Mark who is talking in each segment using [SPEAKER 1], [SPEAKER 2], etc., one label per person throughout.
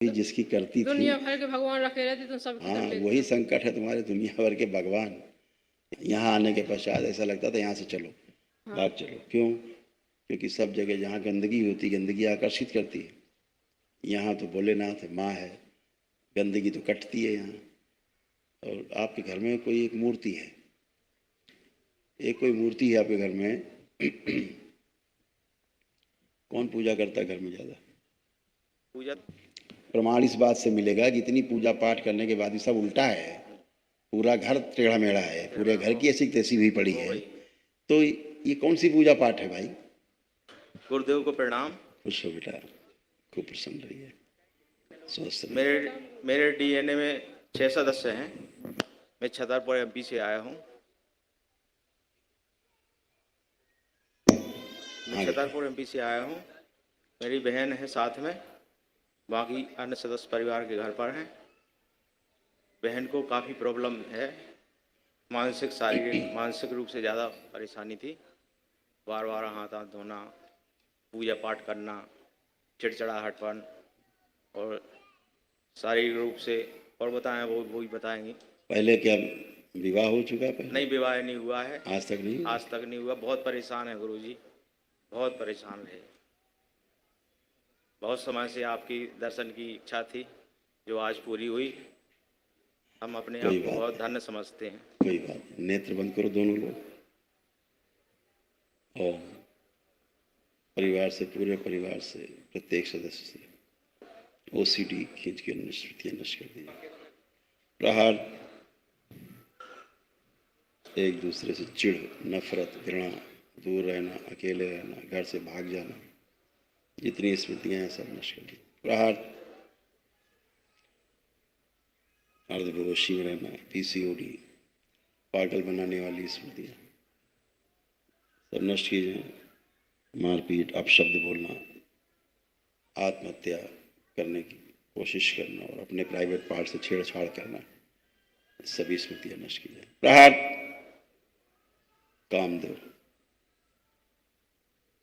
[SPEAKER 1] जिसकी करती थी।
[SPEAKER 2] दुनिया भर के भगवान रखे रहते तो सब
[SPEAKER 1] हाँ,
[SPEAKER 2] खत्म लेते
[SPEAKER 1] वही
[SPEAKER 2] हो।
[SPEAKER 1] संकट है तुम्हारे, दुनिया भर के भगवान। यहाँ आने के पश्चात ऐसा लगता था यहाँ से चलो,
[SPEAKER 2] हाँ।
[SPEAKER 1] भाग चलो। क्यों? क्योंकि सब जगह जहाँ गंदगी होती, गंदगी आकर्षित करती है। यहाँ तो भोलेनाथ है, माँ है, गंदगी तो कटती है यहाँ। और आपके घर में कोई एक मूर्ति है, एक कोई मूर्ति है आपके घर में। कौन पूजा करता है घर में ज़्यादा?
[SPEAKER 3] पूजा
[SPEAKER 1] प्रमाण इस बात से मिलेगा कि इतनी पूजा पाठ करने के बाद भी सब उल्टा है, पूरा घर टेढ़ा मेढ़ा है, पूरे घर की ऐसी तैसी हुई पड़ी है। तो ये कौन सी पूजा पाठ है भाई?
[SPEAKER 3] गुरुदेव को प्रणाम।
[SPEAKER 1] खुश हो बेटा, खूब प्रसन्न रहिए, स्वस्थ रहिए।
[SPEAKER 3] मेरे डीएनए में 6 सदस्य हैं। मैं छतरपुर एमपी से आया हूँ। मेरी बहन है साथ में, बाकी अन्य सदस्य परिवार के घर पर हैं। बहन को काफ़ी प्रॉब्लम है, मानसिक शारीरिक मानसिक रूप से ज़्यादा परेशानी थी। बार बार हाथ धोना, पूजा पाठ करना, चिड़चिड़ाहटपन, और शारीरिक रूप से। और बताएं, वो ही बताएंगी।
[SPEAKER 1] पहले क्या विवाह हो चुका है? पहले
[SPEAKER 3] नहीं, विवाह नहीं हुआ है।
[SPEAKER 1] आज तक नहीं?
[SPEAKER 3] आज तक नहीं हुआ। बहुत परेशान है गुरुजी, बहुत परेशान रहे। बहुत समय से आपकी दर्शन की इच्छा थी, जो आज पूरी हुई। हम अपने आप को बहुत धन्य समझते हैं।
[SPEAKER 1] कोई बात नहीं, नेत्र बंद करो दोनों लोग, और परिवार से, पूरे परिवार से, प्रत्येक सदस्य से ओसीडी खींच के स्मृतियां नष्ट कर दीजिए। प्रहार, एक दूसरे से चिढ़, नफरत, घृणा, दूर रहना, अकेले रहना, घर से भाग जाना, जितनी स्मृतियां हैं सब नष्ट कर दीजिए। प्रहार, अर्धबेहोशी में रहना, पीसीओडी, पागल बनाने वाली स्मृतियां सब नष्ट कीजिए। मारपीट, अपशब्द बोलना, आत्महत्या करने की कोशिश करना और अपने प्राइवेट पार्ट से छेड़छाड़ करना, सभी स्मृतियां नष्ट की जाए। प्रहार, कामदेव,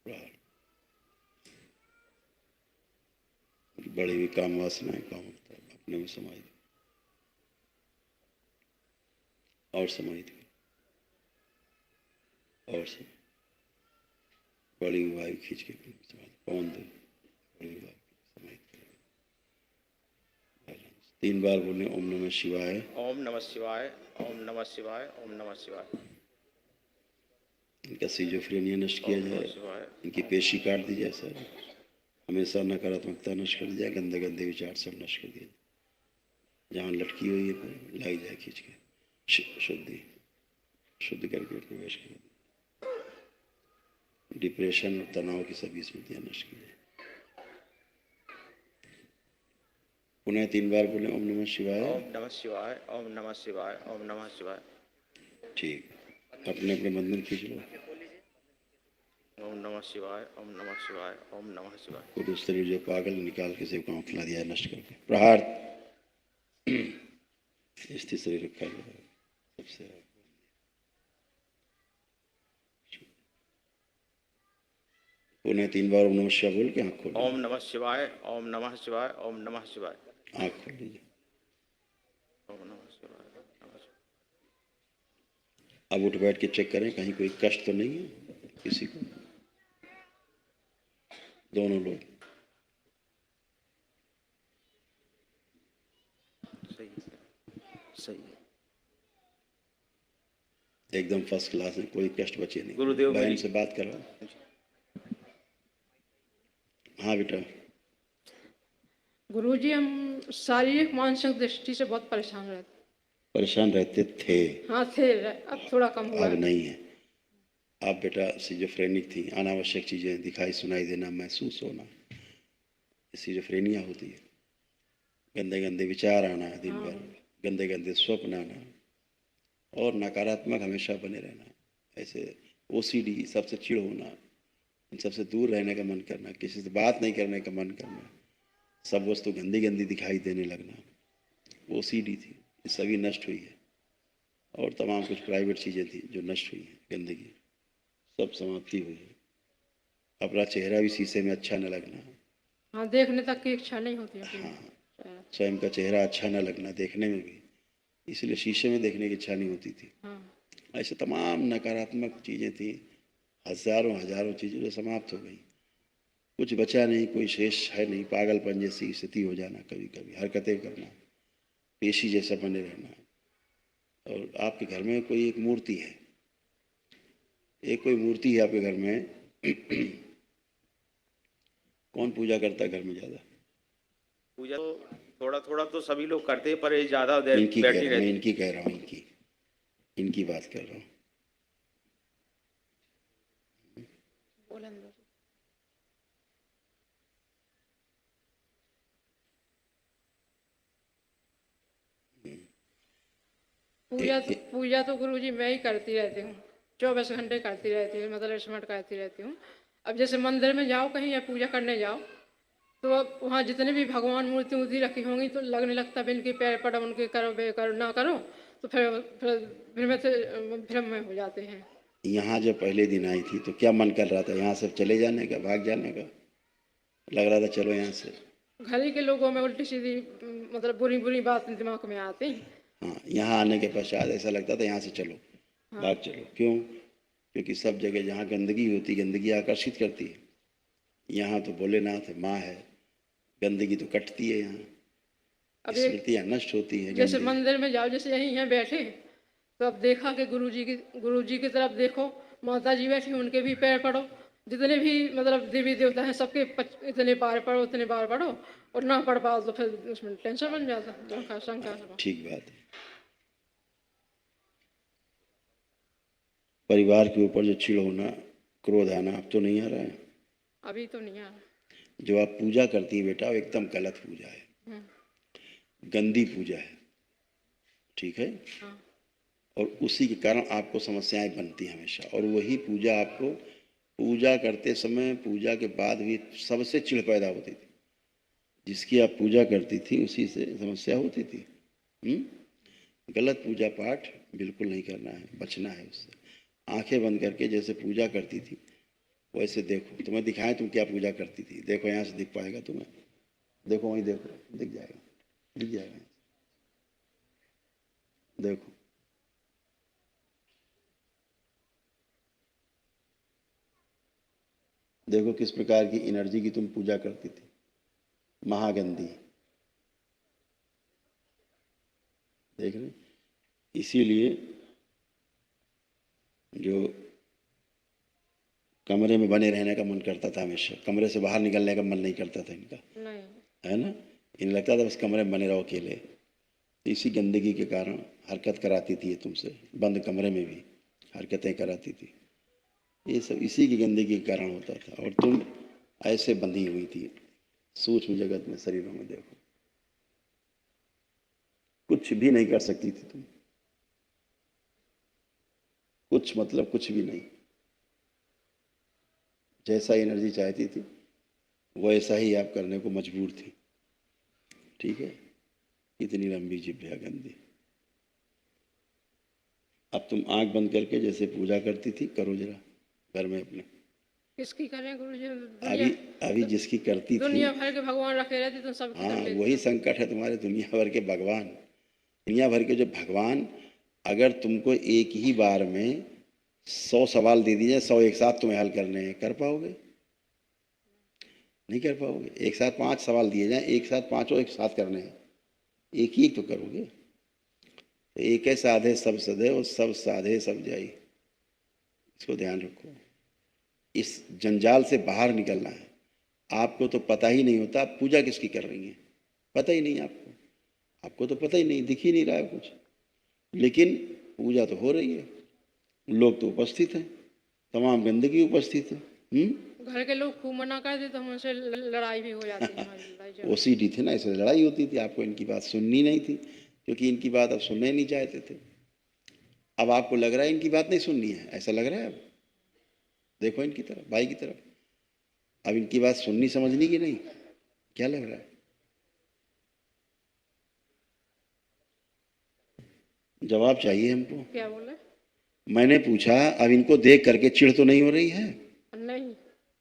[SPEAKER 1] प्रहार, बड़ी हुई काम वासनाएं, कामुकता अपने में समाई और समाहित और से बड़ी हुई वायु खींच के पवन दो, बड़ी हुई वायु समाहित। 3 बार बोले ओम नमः शिवाय,
[SPEAKER 3] ओम नमः शिवाय, ओम नमः शिवाय, ओम नमः शिवाय।
[SPEAKER 1] इनका सीजोफ्रेनिया नष्ट किया जाए, इनकी पेशी काट दी जाए सर, हमेशा नकारात्मकता नष्ट कर दी जाए, गंदे गंदे विचार सब नष्ट कर दिए, जहाँ लटकी हुई है लाई जाए खींच के, शुद्ध करके प्रवेश कर। डिप्रेशन और तनाव की सभी स्मृतियां नष्ट की जाए। पुनः 3 बार बोले ओम नमः शिवाय,
[SPEAKER 3] ओम नमः शिवाय, ओम नमः शिवाय, ओम नमः शिवाय।
[SPEAKER 1] ठीक, अपने अपने बंधन खींच लो।
[SPEAKER 3] ओम नमः शिवाय, ओम नमः शिवाय, ओम नमः शिवाय।
[SPEAKER 1] और उस तरह जो पागल निकाल के सेवकाओं खिला दिया है नष्ट करके। प्रहार, स्थिर शरीर रखा गया सबसे। पुनः 3 बार ओम नमः शिवाय बोल के आँख खोलो।
[SPEAKER 3] ओम नमः शिवाय, ओम नमः शिवाय, ओम नमः शिवाय।
[SPEAKER 1] आँख खोल लीजिए।
[SPEAKER 3] ओम नमः शिवाय, नमः शिवाय।
[SPEAKER 1] अब उठ बैठ के चेक करें कहीं कोई कष्ट तो नहीं है किसी को, दोनों लोग।
[SPEAKER 3] सही है, सही है,
[SPEAKER 1] एकदम फर्स्ट क्लास है, कोई कष्ट बचे नहीं।
[SPEAKER 3] गुरुदेव
[SPEAKER 1] बहन से बात करो। हाँ बेटा।
[SPEAKER 2] गुरुजी, हम शारीरिक मानसिक दृष्टि से बहुत परेशान
[SPEAKER 1] रहते थे।
[SPEAKER 2] हाँ थे, अब थोड़ा कम हुआ।
[SPEAKER 1] अब नहीं है। आप बेटा सिजोफ्रेनिक थी, अनावश्यक चीजें दिखाई सुनाई देना, महसूस होना, सिजोफ्रेनिया होती है। गंदे गंदे विचार आना दिन भर, गंदे गंदे स्वप्न आना और नकारात्मक हमेशा बने रहना, ऐसे ओसीडी, सबसे चिढ़ होना, इन सबसे दूर रहने का मन करना, किसी से बात नहीं करने का मन करना, सब वस्तु गंदी गंदी दिखाई देने लगना, ओसीडी थी, ये सभी नष्ट हुई है। और तमाम कुछ प्राइवेट चीज़ें थी जो नष्ट हुई हैं, गंदगी सब समाप्ति हुई है। अपना चेहरा भी शीशे में अच्छा न लगना,
[SPEAKER 2] हाँ, देखने तक की इच्छा नहीं होती है।
[SPEAKER 1] हाँ, स्वयं का चेहरा अच्छा न लगना देखने में भी, इसलिए शीशे में देखने की इच्छा नहीं होती थी।
[SPEAKER 2] हाँ
[SPEAKER 1] ऐसे तमाम नकारात्मक चीज़ें थी, हजारों हजारों चीज़ें जो समाप्त हो गई, कुछ बचा नहीं, कोई शेष है नहीं। पागलपन जैसी स्थिति हो जाना, कभी कभी हरकतें करना, पेशी जैसा बने रहना। और आपके घर में कोई एक मूर्ति है, एक कोई मूर्ति है आपके घर में कौन पूजा करता है घर में ज़्यादा?
[SPEAKER 3] पूजा तो थोड़ा थोड़ा तो सभी लोग करते हैं, पर ये ज़्यादा देर
[SPEAKER 1] इनकी कह
[SPEAKER 3] बैठी
[SPEAKER 1] रहा हूँ मैं,
[SPEAKER 3] रहती।
[SPEAKER 1] इनकी कह रहा हूँ, इनकी बात कर रहा हूँ।
[SPEAKER 2] बोलन दो। पूजा तो गुरुजी मैं ही करती रहती हूँ, 24 घंटे करती रहती हूँ, मतलब स्मरण करती रहती हूँ। अब जैसे मंदिर में जाओ कहीं या पूजा करने जाओ, तो अब वहाँ जितने भी भगवान मूर्ति वूर्ति रखी होंगी तो लगने लगता है इनके पैर पड़ो, उनके करो, बे करो, ना करो, तो फिर में से भ्रम में हो जाते हैं।
[SPEAKER 1] यहाँ जब पहले दिन आई थी तो क्या मन कर रहा था? यहाँ से चले जाने का, भाग जाने का? लग रहा था चलो यहाँ से।
[SPEAKER 2] घर ही के लोगों में उल्टी सीधी मतलब बुरी बुरी बात दिमाग में आती।
[SPEAKER 1] हाँ, यहाँ आने के पश्चात ऐसा लगता था यहाँ से चलो, भाग चलो। क्यों? क्योंकि सब जगह जहाँ गंदगी होती, गंदगी आकर्षित करती है। यहाँ तो भोलेनाथ है, माँ है, गंदगी तो कटती है यहाँ,
[SPEAKER 2] अब ये
[SPEAKER 1] स्मृतियाँ नष्ट होती है
[SPEAKER 2] जैसे
[SPEAKER 1] गंदी।
[SPEAKER 2] मंदिर में जाओ, जैसे यहीं यहाँ बैठे तो अब देखा कि गुरुजी की तरफ देखो, माता जी बैठी उनके भी पैर पड़ो, जितने भी मतलब देवी देवता हैं सबके इतने बार पढ़ो, उतने बार पढ़ो, और ना पढ़ पाओ तो फिर उसमें टेंशन बन जाता है, शंका।
[SPEAKER 1] ठीक बात है। परिवार के ऊपर जो चिढ़ होना, क्रोध आना, अब तो नहीं आ रहा है।
[SPEAKER 2] अभी तो नहीं आ रहा।
[SPEAKER 1] जो आप पूजा करती है बेटा, वो एकदम गलत पूजा है, गंदी पूजा है, ठीक है?
[SPEAKER 2] हाँ।
[SPEAKER 1] और उसी के कारण आपको समस्याएं बनती हैं हमेशा। और वही पूजा आपको पूजा करते समय, पूजा के बाद भी सबसे चिढ़ पैदा होती थी। जिसकी आप पूजा करती थी उसी से समस्या होती थी। गलत पूजा पाठ बिल्कुल नहीं करना है, बचना है उससे। आंखें बंद करके जैसे पूजा करती थी वैसे देखो। तुम्हें दिखाएं तुम क्या पूजा करती थी, देखो यहाँ से दिख पाएगा तुम्हें, देखो वहीं देखो, दिख जाएगा, दिख जाएगा, देखो। देखो किस प्रकार की एनर्जी की तुम पूजा करती थी, महागंदी। देख रहे? इसीलिए जो कमरे में बने रहने का मन करता था हमेशा, कमरे से बाहर निकलने का मन नहीं करता था इनका,
[SPEAKER 2] नहीं।
[SPEAKER 1] है ना? इन्हें लगता था बस कमरे में बने रहो अकेले। इसी गंदगी के कारण हरकत कराती थी ये तुमसे, बंद कमरे में भी हरकतें कराती थी। ये सब इसी की गंदगी के कारण होता था। और तुम ऐसे बंधी हुई थी सूक्ष्म जगत में, शरीरों में। देखो कुछ भी नहीं कर सकती थी तुम, कुछ मतलब कुछ भी नहीं। जैसा एनर्जी चाहती थी वैसा ही आप करने को मजबूर थी, ठीक है? इतनी लंबी जिभ्या गंदी। अब तुम आंख बंद करके जैसे पूजा करती थी करो जरा घर में अपने।
[SPEAKER 2] किसकी करें गुरुजी?
[SPEAKER 1] अभी जिसकी करती थी,
[SPEAKER 2] दुनिया भर के भगवान रखे रहते तो सब
[SPEAKER 1] हाँ वही संकट है तुम्हारे, दुनिया भर के भगवान। दुनिया भर के जो भगवान, अगर तुमको एक ही बार में 100 सवाल दे दिए, 100 एक साथ तुम्हें हल करने हैं, कर पाओगे? नहीं कर पाओगे। एक साथ 5 सवाल दिए जाएं, एक साथ पांचों एक साथ करने हैं, एक ही तो करोगे। तो एक है साधे सब सधे और सब साधे सब जाई, इसको ध्यान रखो। इस जंजाल से बाहर निकलना है। आपको तो पता ही नहीं होता आप पूजा किसकी कर रही हैं, पता ही नहीं आपको। आपको तो पता ही नहीं, दिख ही नहीं रहा है कुछ, लेकिन पूजा तो हो रही है, लोग तो उपस्थित हैं, तमाम गंदगी उपस्थित है।
[SPEAKER 2] घर के लोग खूब मना करते तो हमसे लड़ाई भी हो जाती है, हमारी लड़ाई झगड़ा।
[SPEAKER 1] ओसीडी थे ना, इसलिए लड़ाई होती थी। आपको इनकी बात सुननी नहीं थी, क्योंकि इनकी बात अब सुनने नहीं चाहते थे। अब आपको लग रहा है इनकी बात नहीं सुननी है, ऐसा लग रहा है। अब देखो इनकी तरफ, भाई की तरफ, अब इनकी बात सुननी समझनी कि नहीं, क्या लग रहा है? जवाब चाहिए हमको।
[SPEAKER 2] क्या बोले?
[SPEAKER 1] मैंने पूछा अब इनको देख करके चिढ़ तो नहीं हो रही है?
[SPEAKER 2] नहीं।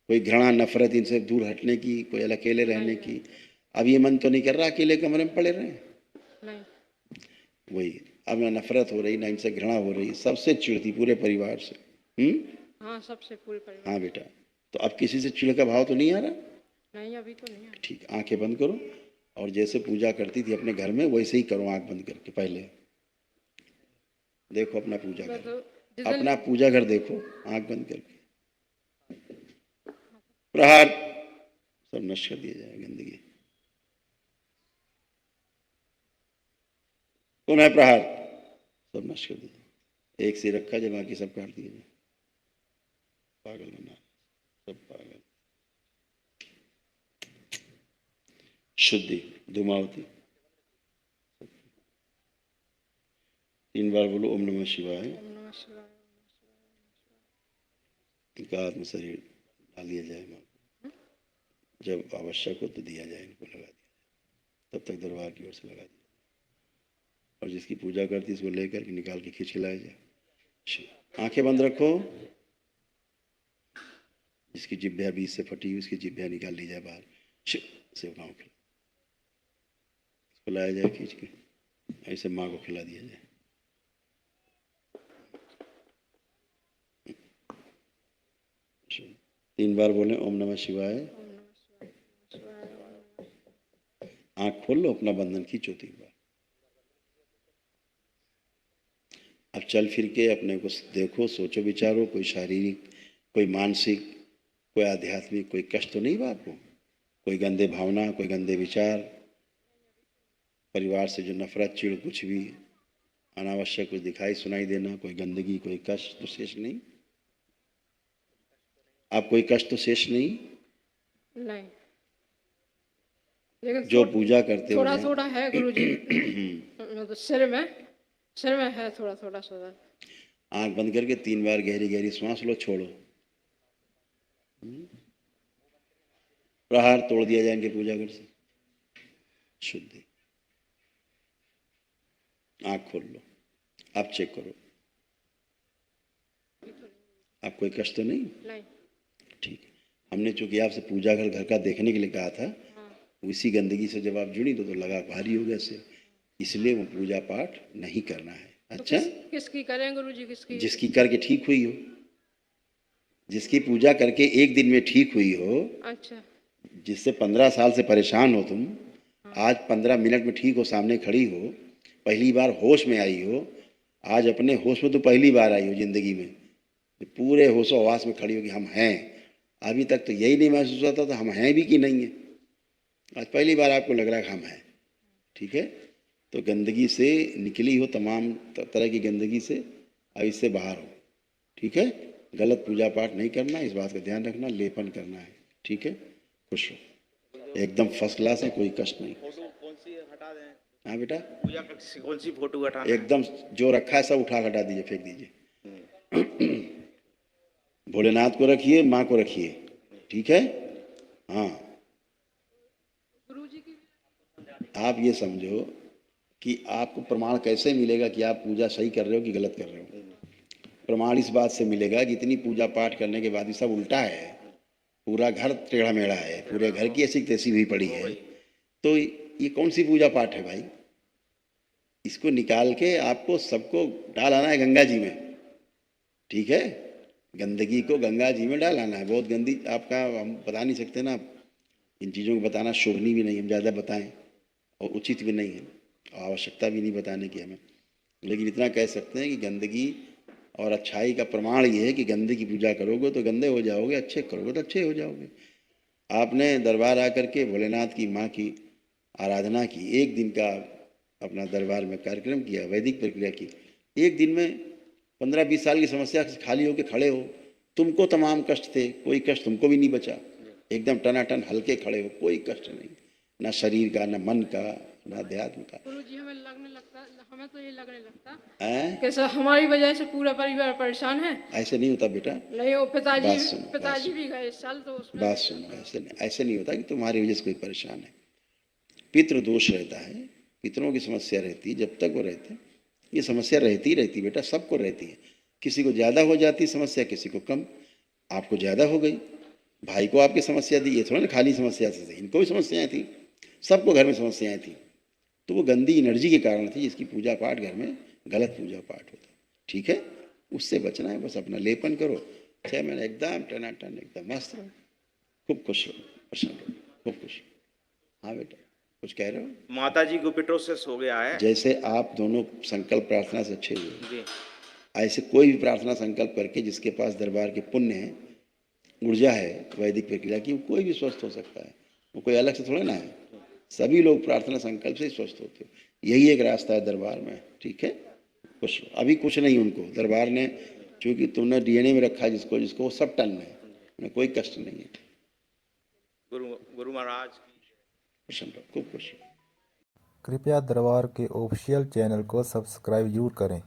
[SPEAKER 1] कोई घृणा नफरत इनसे दूर हटने की, कोई अकेले रहने की? अब ये मन तो नहीं कर रहा अकेले कमरे में पड़े रहे।
[SPEAKER 2] नहीं।
[SPEAKER 1] वही, अब ना नफरत हो रही, ना इनसे घृणा हो रही, सबसे चिढ़ती पूरे परिवार से।
[SPEAKER 2] हाँ, सबसे पूरे परिवार।
[SPEAKER 1] हाँ बेटा, तो अब किसी से चिढ़ का भाव तो नहीं आ रहा?
[SPEAKER 2] नहीं, अभी तो नहीं है।
[SPEAKER 1] ठीक, आंखें बंद करो और जैसे पूजा करती थी अपने घर में वैसे ही करो, आंख बंद करके। पहले देखो अपना पूजा
[SPEAKER 2] मैं
[SPEAKER 1] घर,
[SPEAKER 2] तो जिस दिन
[SPEAKER 1] अपना पूजा घर देखो, आंख बंद करके। प्रहार, सब नष्ट कर दिया जाए गंदगी। पुनः प्रहार, सब नष्ट कर दिया। एक से रखा जाए, बाकी सब काट दिया जाए। पागल बना, सब पागल। शुद्धि, धूमावती। 3 बार बोलो ओम नमः शिवाय।
[SPEAKER 2] ओम नमः शिवाय।
[SPEAKER 1] इनका आत्म शरीर डाल दिया जाए माँ को। जब आवश्यक हो तो दिया जाए, इनको लगा दिया जाए, तब तक दरबार की ओर से लगा दिया। और जिसकी पूजा करती है उसको लेकर के निकाल के खींच खिलाया जाए। आंखें बंद रखो। जिसकी जिभ्या बीच से फटी हुई उसकी जिभ्या निकाल ली जाए बाहर, सेवकाओं खिला उसको लाया जाए खींच के, ऐसे माँ को खिला दिया जाए। तीन बार बोले ओम नमः शिवाय।
[SPEAKER 2] ओम नमः शिवाय, शिवाय, ओम नमः।
[SPEAKER 1] आंख खोल लो, अपना बंधन खींचो 3 बार। अब चल फिर के अपने को देखो, सोचो विचारो, कोई शारीरिक, कोई मानसिक, कोई आध्यात्मिक, कोई कष्ट तो नहीं बा आपको? कोई गंदे भावना, कोई गंदे विचार, परिवार से जो नफरत, चिढ़, कुछ भी अनावश्यक कुछ दिखाई सुनाई देना, कोई गंदगी, कोई कष्ट तो शेष नहीं? आप कोई कष्ट तो शेष नहीं?
[SPEAKER 2] नहीं, लेकिन
[SPEAKER 1] जो पूजा करते हो
[SPEAKER 2] थोड़ा
[SPEAKER 1] जाए।
[SPEAKER 2] थोड़ा है गुरुजी। मतलब सिर में है थोड़ा थोड़ा सा।
[SPEAKER 1] आंख बंद करके 3 बार गहरी गहरी श्वास लो, छोड़ो। प्रहार तोड़ दिया जाए इनके पूजा घर से। शुद्धि। आंख खोल लो, आप चेक करो, आप कोई कष्ट तो नहीं?
[SPEAKER 2] नहीं।
[SPEAKER 1] ठीक है, हमने चूंकि आपसे पूजा घर का देखने के लिए कहा था, उसी गंदगी से जब आप जुड़ी तो लगा भारी हो गया सिर, इसलिए वो पूजा पाठ नहीं करना है। अच्छा,
[SPEAKER 2] किसकी करें गुरुजी? किसकी?
[SPEAKER 1] जिसकी करके ठीक हुई हो, जिसकी पूजा करके एक दिन में ठीक हुई हो।
[SPEAKER 2] अच्छा।
[SPEAKER 1] जिससे 15 साल से परेशान हो तुम, आज 15 मिनट में ठीक हो, सामने खड़ी हो, पहली बार होश में आई हो। आज अपने होश में तो पहली बार आई हो जिंदगी में, पूरे होशो हवास में खड़ी हो कि हम हैं। अभी तक तो यही नहीं महसूस होता था हम हैं भी कि नहीं है। आज पहली बार आपको लग रहा है कि हम हैं। ठीक है, तो गंदगी से निकली हो, तमाम तरह की गंदगी से, अब इससे बाहर हो। ठीक है, गलत पूजा पाठ नहीं करना, इस बात का ध्यान रखना, लेपन करना है। ठीक है, खुश हो, एकदम फर्स्ट क्लास है, कोई कष्ट नहीं।
[SPEAKER 3] फोटो कौन सी हटा दें?
[SPEAKER 1] हाँ बेटा,
[SPEAKER 3] पूजा की कौन सी फोटो हटाना है?
[SPEAKER 1] एकदम जो रखा है सब उठा हटा दीजिए, फेंक दीजिए। भोलेनाथ को रखिए, माँ को रखिए। ठीक है, हाँ।
[SPEAKER 2] गुरुजी की
[SPEAKER 1] आप ये समझो कि आपको प्रमाण कैसे मिलेगा कि आप पूजा सही कर रहे हो कि गलत कर रहे हो? प्रमाण इस बात से मिलेगा कि इतनी पूजा पाठ करने के बाद भी सब उल्टा है, पूरा घर टेढ़ा मेढ़ा है, पूरे घर की ऐसी तैसी हुई पड़ी है, तो ये कौन सी पूजा पाठ है भाई? इसको निकाल के आपको सबको डाल आना है गंगा जी में। ठीक है, गंदगी को गंगा जी में डाल आना है। बहुत गंदी आपका, हम बता नहीं सकते ना, इन चीज़ों को बताना शोभनीय भी नहीं, हम ज़्यादा बताएं और उचित भी नहीं है, आवश्यकता भी नहीं बताने की हमें। लेकिन इतना कह सकते हैं कि गंदगी और अच्छाई का प्रमाण ये है कि गंदे की पूजा करोगे तो गंदे हो जाओगे, अच्छे करोगे तो अच्छे हो जाओगे। आपने दरबार आकर के भोलेनाथ की माँ की आराधना की, एक दिन का अपना दरबार में कार्यक्रम किया, वैदिक प्रक्रिया की, एक दिन में 15-20 साल की समस्या से खाली होकर खड़े हो। तुमको तमाम कष्ट थे, कोई कष्ट तुमको भी नहीं बचा, एकदम टनाटन हल्के खड़े हो, कोई कष्ट नहीं, ना शरीर का, ना मन का, ना अध्यात्म का।
[SPEAKER 2] गुरुजी हमें लगने लगता, हमें तो ये लगने लगता
[SPEAKER 1] हैं?
[SPEAKER 2] कि सर हमारी वजह से पूरा परिवार परेशान है।
[SPEAKER 1] ऐसे नहीं होता बेटा,
[SPEAKER 2] नहीं, वो
[SPEAKER 1] बात सुनो,
[SPEAKER 2] पिताजी भी गए इस साल, तो उसमें
[SPEAKER 1] बात सुनो, ऐसे नहीं होता कि तुम्हारी वजह से कोई परेशान है। पितृ दोष रहता है, पितरों की समस्या रहती है, जब तक वो रहते हैं ये समस्या रहती ही रहती बेटा, सबको रहती है। किसी को ज़्यादा हो जाती समस्या, किसी को कम। आपको ज़्यादा हो गई, भाई को आपकी समस्या दी, ये थोड़ा ना खाली समस्या से, इनको भी समस्याएं थी, सबको घर में समस्याएं थी, तो वो गंदी एनर्जी के कारण थी जिसकी पूजा पाठ घर में गलत पूजा पाठ होता। ठीक है, उससे बचना है, बस अपना लेपन करो, 6 महीने एकदम टनाटन एकदम मस्त रहो, खूब खुश रहो, प्रसन्न रहो, खूब खुश। हाँ बेटा, कुछ कह रहे हो?
[SPEAKER 3] माता जी को पिटोसिस हो गया है।
[SPEAKER 1] जैसे आप दोनों संकल्प प्रार्थना से अच्छे हुए,
[SPEAKER 3] जी
[SPEAKER 1] ऐसे कोई भी प्रार्थना संकल्प करके जिसके पास दरबार के पुण्य है, ऊर्जा है वैदिक प्रक्रिया की, वो कोई भी स्वस्थ हो सकता है, वो कोई अलग से थोड़ा ना है। सभी लोग प्रार्थना संकल्प से ही स्वस्थ होते हैं, यही एक रास्ता है दरबार में। ठीक है, कुछ अभी कुछ नहीं उनको, दरबार ने चूंकि तुमने डीएनए में रखा जिसको जिसको वो सब टन है, उन्हें कोई कष्ट नहीं है।
[SPEAKER 3] गुरु महाराज
[SPEAKER 1] प्रसन्न रहो, खूब खुश रहो।
[SPEAKER 4] कृपया दरबार के ऑफिशियल चैनल को सब्सक्राइब जरूर करें।